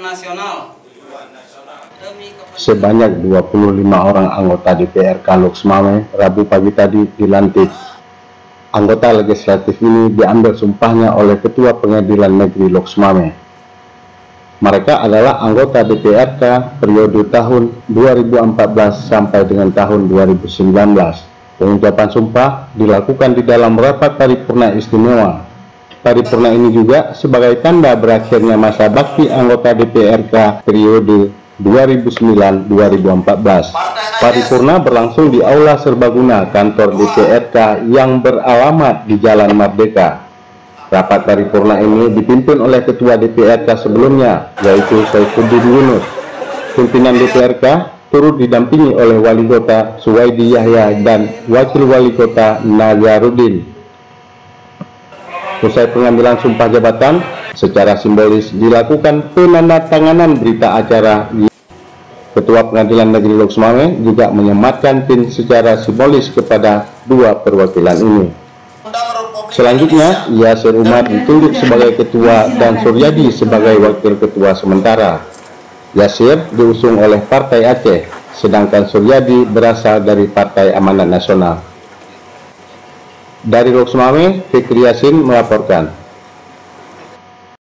nasional. Sebanyak 25 orang anggota DPRK Loks Mame Rabu pagi tadi dilantik. Anggota legislatif ini diambil sumpahnya oleh Ketua Pengadilan Negeri Loks Mame. Mereka adalah anggota DPRK periode tahun 2014 sampai dengan tahun 2019. Pengucapan sumpah dilakukan di dalam rapat paripurna istimewa. Paripurna ini juga sebagai tanda berakhirnya masa bakti anggota DPRK periode 2009-2014. Paripurna berlangsung di Aula Serbaguna kantor DPRK yang beralamat di Jalan Merdeka. Rapat paripurna ini dipimpin oleh Ketua DPRK sebelumnya, yaitu Saifuddin Yunus. Pimpinan DPRK turut didampingi oleh Wali Kota Suwaidi Yahya dan Wakil Wali Kota Nazarudin. Usai pengambilan sumpah jabatan, secara simbolis dilakukan penandatanganan berita acara. Ketua Pengadilan Negeri Loks Mame juga menyematkan pin secara simbolis kepada dua perwakilan ini. Selanjutnya, Yasir Umar ditunjuk sebagai ketua dan Suryadi sebagai wakil ketua sementara. Yasir diusung oleh Partai Aceh, sedangkan Suryadi berasal dari Partai Amanat Nasional. Dari Loks Mame, Fikri Yasin melaporkan.